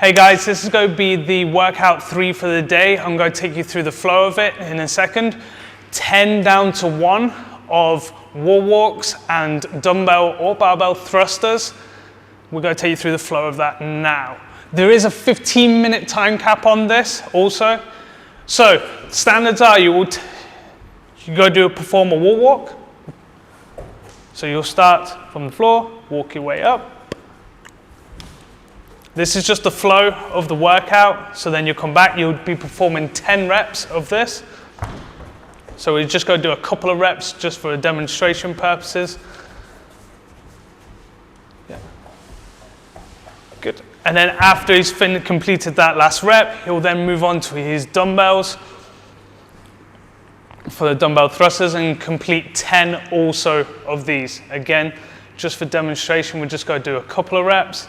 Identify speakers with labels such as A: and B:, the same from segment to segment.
A: Hey guys, this is going to be the workout 3 for the day. I'm going to take you through the flow of it in a second. 10 down to 1 of wall walks and dumbbell or barbell thrusters. We're going to take you through the flow of that now. There is a 15-minute time cap on this also. So standards are you go perform a wall walk. So you'll start from the floor, walk your way up. This is just the flow of the workout. So then you'll come back, you'll be performing 10 reps of this. So we're just going to do a couple of reps just for demonstration purposes. Yeah. Good. And then after he's completed that last rep, he'll then move on to his dumbbells for the dumbbell thrusters and complete 10 also of these. Again, just for demonstration, we're just going to do a couple of reps.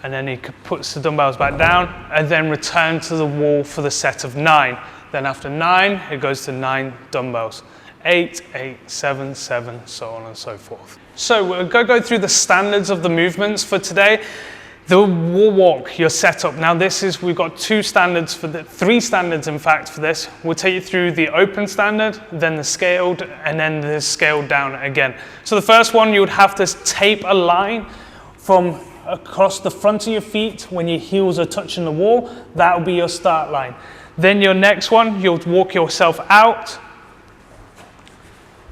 A: And then he puts the dumbbells back down and then return to the wall for the set of 9. Then after 9, it goes to 9 dumbbells. 8, 8, 7, 7, so on and so forth. So we're going to go through the standards of the movements for today. The wall walk, your setup. Now we've got 3 standards in fact for this. We'll take you through the open standard, then the scaled, and then the scaled down again. So the first one, you would have to tape a line from across the front of your feet when your heels are touching the wall. That will be your start line. Then your next one, you'll walk yourself out.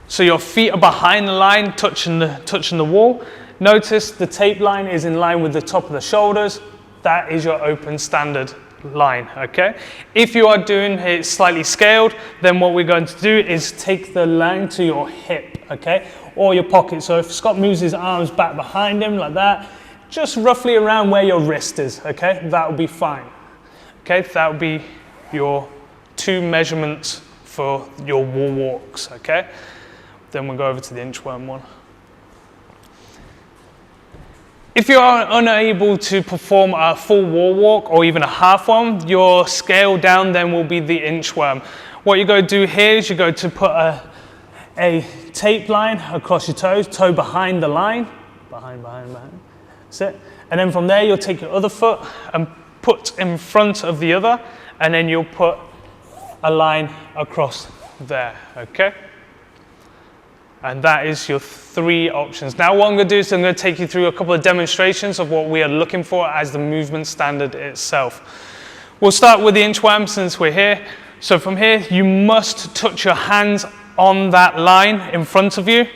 A: So your feet are behind the line, touching the wall. Notice the tape line is in line with the top of the shoulders. That is your open standard line, okay? If you are doing it slightly scaled, then what we're going to do is take the line to your hip, okay? Or your pocket. So if Scott moves his arms back behind him like that, just roughly around where your wrist is, okay? That will be fine, okay? That will be your 2 measurements for your wall walks, okay? Then we'll go over to the inchworm one. If you are unable to perform a full wall walk or even a half one, your scale down then will be the inchworm. What you're going to do here is you're going to put a tape line across your toes, toe behind the line, behind. That's it. And then from there you'll take your other foot and put in front of the other, and then you'll put a line across there, okay? And that is your 3 options. Now what I'm going to do is I'm going to take you through a couple of demonstrations of what we are looking for as the movement standard itself. We'll start with the inchworm since we're here. So from here, you must touch your hands on that line in front of you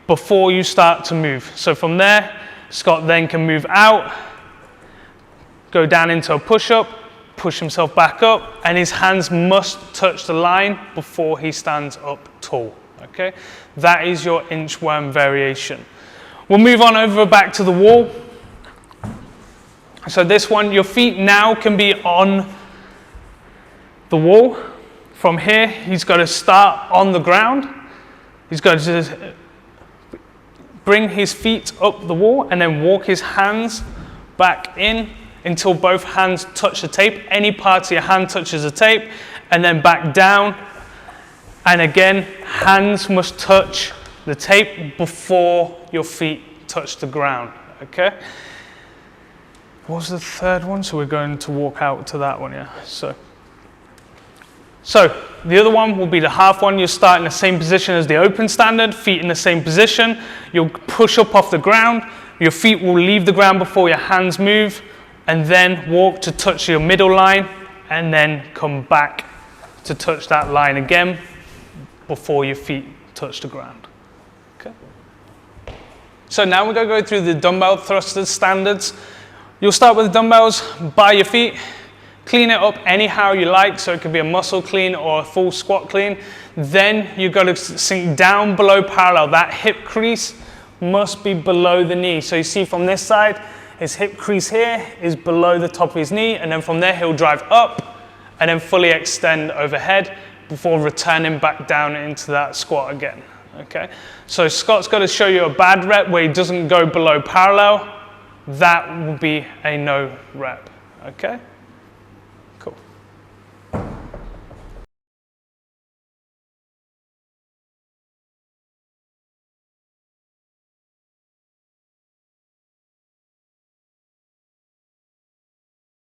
A: before you start to move. So from there, Scott then can move out, go down into a push-up, push himself back up, and his hands must touch the line before he stands up tall. Okay, that is your inchworm variation. We'll move on over back to the wall. So this one, your feet now can be on the wall. From here, he's got to start on the ground. He's going to bring his feet up the wall and then walk his hands back in until both hands touch the tape. Any part of your hand touches the tape, and then back down. And again, hands must touch the tape before your feet touch the ground, okay? What was the third one? So we're going to walk out to that one, yeah? So the other one will be the half one. You'll start in the same position as the open standard, feet in the same position. You'll push up off the ground. Your feet will leave the ground before your hands move, and then walk to touch your middle line, and then come back to touch that line again before your feet touch the ground. Okay. So now we're going to go through the dumbbell thrusters standards. You'll start with the dumbbells by your feet. Clean it up anyhow you like, so it could be a muscle clean or a full squat clean. Then you've got to sink down below parallel. That hip crease must be below the knee. So you see from this side, his hip crease here is below the top of his knee, and then from there he'll drive up and then fully extend overhead before returning back down into that squat again, okay? So Scott's got to show you a bad rep where he doesn't go below parallel. That will be a no rep, okay?